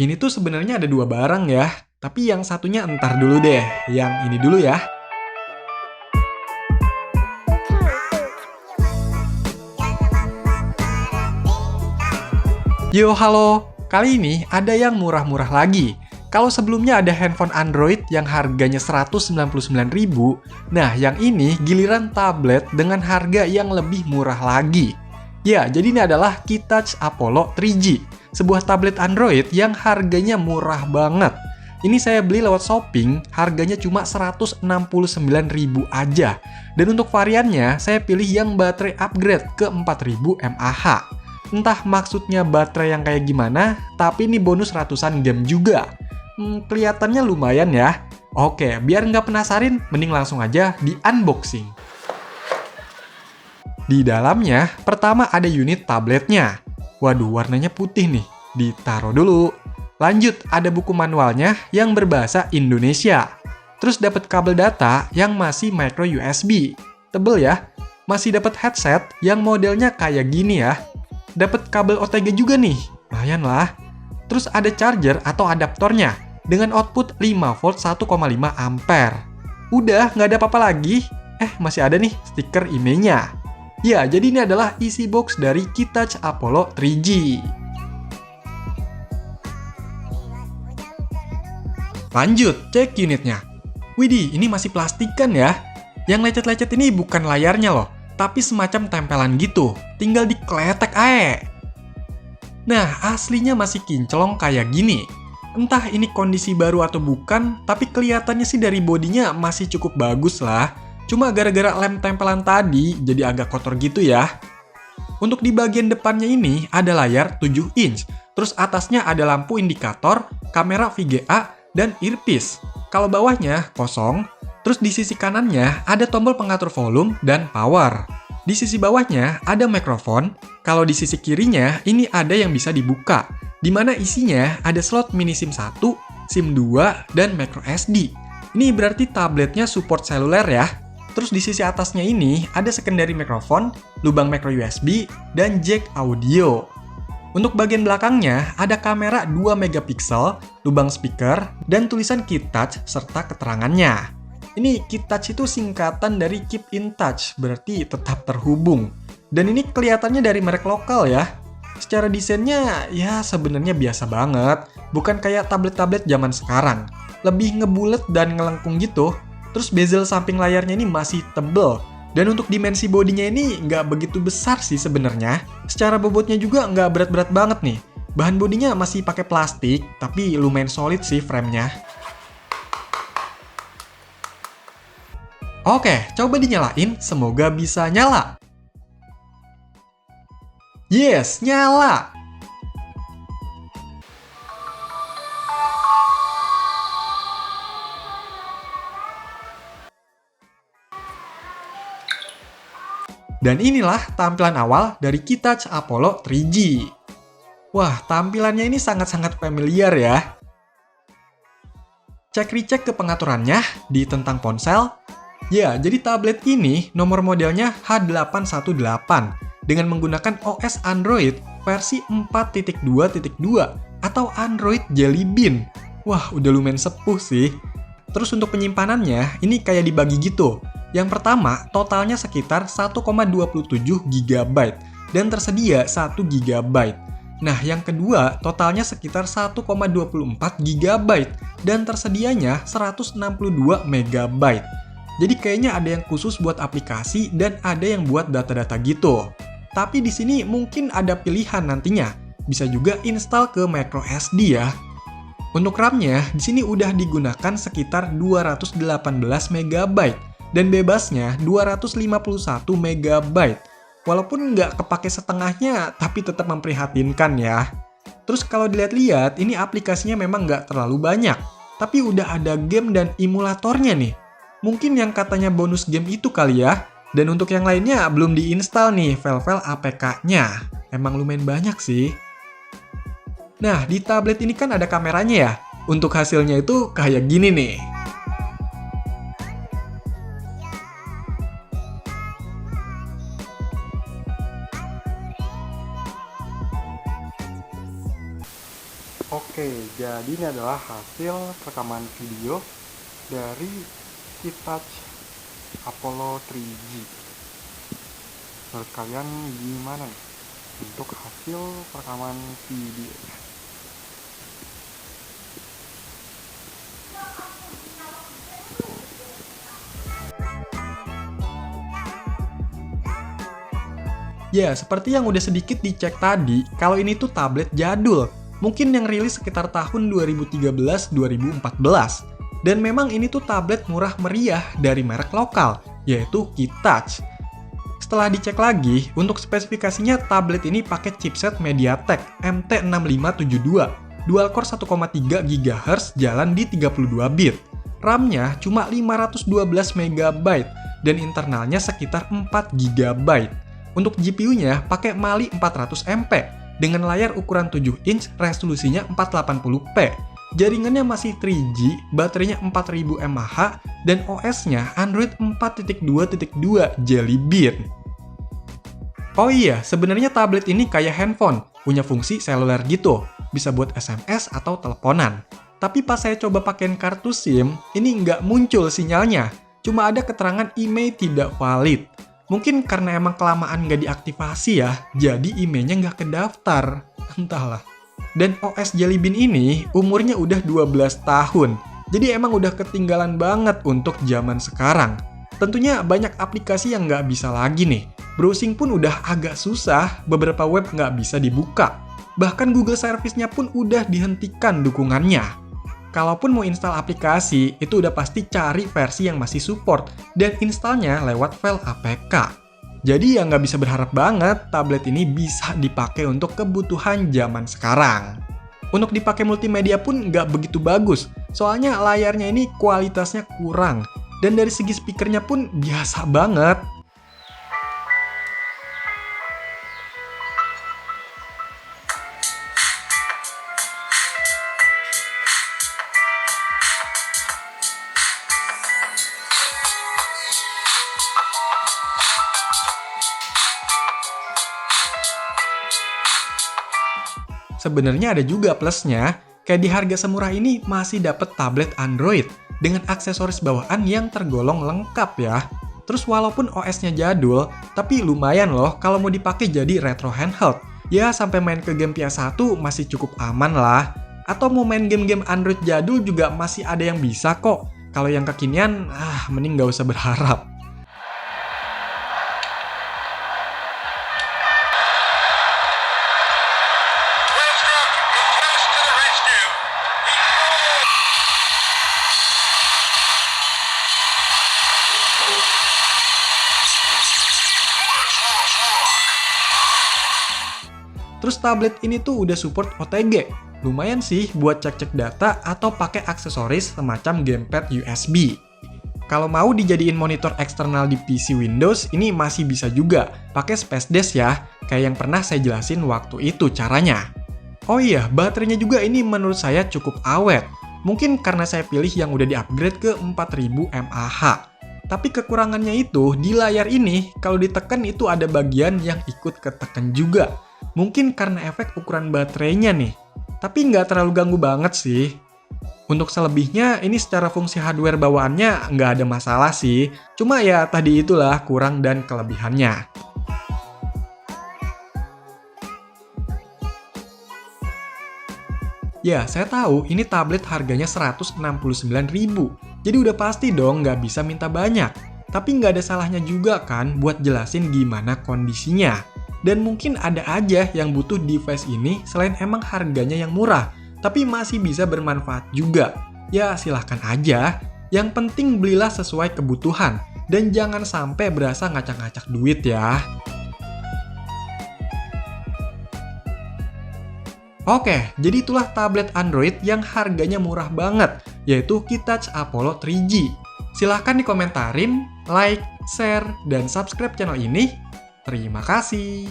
Ini tuh sebenarnya ada dua barang ya, tapi yang satunya entar dulu deh. Yang ini dulu ya. Yo, halo. Kali ini ada yang murah-murah lagi. Kalau sebelumnya ada handphone Android yang harganya 199.000, nah yang ini giliran tablet dengan harga yang lebih murah lagi. Ya, jadi ini adalah KeyTouch Apollo 3G, sebuah tablet Android yang harganya murah banget. Ini saya beli lewat shopping, harganya cuma 169.000 aja. Dan untuk variannya, saya pilih yang baterai upgrade ke 4000 mAh. Entah maksudnya baterai yang kayak gimana, tapi ini bonus ratusan game juga. Kelihatannya lumayan ya. Oke, biar nggak penasarin, mending langsung aja di unboxing. Di dalamnya, pertama ada unit tabletnya. Waduh, warnanya putih nih. Ditaruh dulu. Lanjut, ada buku manualnya yang berbahasa Indonesia. Terus dapat kabel data yang masih micro USB. Tebel ya. Masih dapat headset yang modelnya kayak gini ya. Dapat kabel OTG juga nih, lumayan lah. Terus ada charger atau adaptornya dengan output 5 volt 1,5 ampere. Udah, nggak ada apa-apa lagi. Masih ada nih stiker IMEI-nya. Ya, jadi ini adalah isi box dari KeyTouch Apollo 3G. Lanjut, cek unitnya. Widih, ini masih plastikan ya. Yang lecet-lecet ini bukan layarnya loh, tapi semacam tempelan gitu, tinggal dikletek ae. Nah, aslinya masih kinclong kayak gini. Entah ini kondisi baru atau bukan, tapi kelihatannya sih dari bodinya masih cukup bagus lah. Cuma gara-gara lem tempelan tadi, jadi agak kotor gitu ya. Untuk di bagian depannya ini, ada layar 7 inch. Terus atasnya ada lampu indikator, kamera VGA, dan earpiece. Kalau bawahnya kosong. Terus di sisi kanannya ada tombol pengatur volume dan power. Di sisi bawahnya ada mikrofon. Kalau di sisi kirinya ini ada yang bisa dibuka, di mana isinya ada slot mini SIM 1, SIM 2, dan micro SD. Ini berarti tabletnya support seluler ya. Terus di sisi atasnya ini ada secondary mikrofon, lubang micro USB, dan jack audio. Untuk bagian belakangnya ada kamera 2 megapiksel, lubang speaker, dan tulisan KeyTouch serta keterangannya. Ini KeyTouch itu singkatan dari Keep in Touch, berarti tetap terhubung. Dan ini kelihatannya dari merek lokal ya. Secara desainnya ya sebenarnya biasa banget, bukan kayak tablet-tablet zaman sekarang. Lebih ngebulet dan ngelengkung gitu. Terus bezel samping layarnya ini masih tebel. Dan untuk dimensi bodinya ini nggak begitu besar sih sebenarnya. Secara bobotnya juga nggak berat-berat banget nih. Bahan bodinya masih pakai plastik, tapi lumayan solid sih framenya. Oke, coba dinyalain, semoga bisa nyala. Yes, nyala! Dan inilah tampilan awal dari KeyTouch Apollo 3G. Wah, tampilannya ini sangat-sangat familiar ya. Cek-recek ke pengaturannya di tentang ponsel. Ya, jadi tablet ini nomor modelnya H818 dengan menggunakan OS Android versi 4.2.2 atau Android Jelly Bean. Wah, udah lumayan sepuh sih. Terus untuk penyimpanannya, ini kayak dibagi gitu. Yang pertama, totalnya sekitar 1,27 GB dan tersedia 1 GB. Nah, yang kedua, totalnya sekitar 1,24 GB dan tersedianya 162 MB. Jadi kayaknya ada yang khusus buat aplikasi dan ada yang buat data-data gitu. Tapi di sini mungkin ada pilihan nantinya. Bisa juga install ke micro SD ya. Untuk RAM-nya di sini udah digunakan sekitar 218 MB dan bebasnya 251 MB. Walaupun nggak kepake setengahnya, tapi tetap memprihatinkan ya. Terus kalau dilihat-lihat, ini aplikasinya memang nggak terlalu banyak. Tapi udah ada game dan emulatornya nih. Mungkin yang katanya bonus game itu kali ya. Dan untuk yang lainnya belum diinstal nih file-file APK-nya. Emang lumayan banyak sih. Nah, di tablet ini kan ada kameranya ya. Untuk hasilnya itu kayak gini nih. Oke, jadi ini adalah hasil rekaman video dari Hitachi Apollo 3G. Menurut kalian gimana nih untuk hasil rekaman video? Ya, seperti yang udah sedikit dicek tadi, kalau ini tuh tablet jadul. Mungkin yang rilis sekitar tahun 2013-2014. Dan memang ini tuh tablet murah meriah dari merek lokal, yaitu Hitachi. Setelah dicek lagi, untuk spesifikasinya tablet ini pakai chipset MediaTek MT6572, dual core 1,3 GHz jalan di 32 bit. RAM-nya cuma 512 MB dan internalnya sekitar 4 GB. Untuk GPU-nya pakai Mali 400 MP dengan layar ukuran 7 inch, resolusinya 480p. Jaringannya masih 3G, baterainya 4000 mAh, dan OS-nya Android 4.2.2 Jelly Bean. Oh iya, sebenarnya tablet ini kayak handphone, punya fungsi seluler gitu, bisa buat SMS atau teleponan. Tapi pas saya coba pakein kartu SIM, ini nggak muncul sinyalnya, cuma ada keterangan IMEI tidak valid. Mungkin karena emang kelamaan nggak diaktifasi ya, jadi IMEI-nya nggak kedaftar. Entahlah. Dan OS Jelly Bean ini umurnya udah 12 tahun, jadi emang udah ketinggalan banget untuk zaman sekarang. Tentunya banyak aplikasi yang nggak bisa lagi nih. Browsing pun udah agak susah, beberapa web nggak bisa dibuka. Bahkan Google Service-nya pun udah dihentikan dukungannya. Kalaupun mau install aplikasi, itu udah pasti cari versi yang masih support dan installnya lewat file APK. Jadi ya nggak bisa berharap banget tablet ini bisa dipakai untuk kebutuhan zaman sekarang. Untuk dipakai multimedia pun nggak begitu bagus, soalnya layarnya ini kualitasnya kurang. Dan dari segi speakernya pun biasa banget. Sebenarnya ada juga plusnya, kayak di harga semurah ini masih dapat tablet Android dengan aksesoris bawaan yang tergolong lengkap ya. Terus walaupun OS-nya jadul, tapi lumayan loh kalau mau dipakai jadi retro handheld. Ya sampai main ke game PS1 masih cukup aman lah. Atau mau main game-game Android jadul juga masih ada yang bisa kok. Kalau yang kekinian, mending nggak usah berharap. Terus tablet ini tuh udah support OTG. Lumayan sih buat cek-cek data atau pakai aksesoris semacam gamepad USB. Kalau mau dijadiin monitor eksternal di PC Windows, ini masih bisa juga. Pakai Space Dash ya, kayak yang pernah saya jelasin waktu itu caranya. Oh iya, baterainya juga ini menurut saya cukup awet. Mungkin karena saya pilih yang udah di-upgrade ke 4000 mAh. Tapi kekurangannya itu, di layar ini, kalau ditekan itu ada bagian yang ikut ketekan juga. Mungkin karena efek ukuran baterainya nih. Tapi nggak terlalu ganggu banget sih. Untuk selebihnya, ini secara fungsi hardware bawaannya nggak ada masalah sih. Cuma ya tadi itulah kurang dan kelebihannya. Ya, saya tahu ini tablet harganya 169.000. Jadi udah pasti dong nggak bisa minta banyak. Tapi nggak ada salahnya juga kan buat jelasin gimana kondisinya. Dan mungkin ada aja yang butuh device ini selain emang harganya yang murah, tapi masih bisa bermanfaat juga. Ya silahkan aja, yang penting belilah sesuai kebutuhan, dan jangan sampai berasa ngacak-ngacak duit ya. Oke, jadi itulah tablet Android yang harganya murah banget, yaitu Hitachi Apollo 3G. Silahkan dikomentarin, like, share, dan subscribe channel ini. Terima kasih.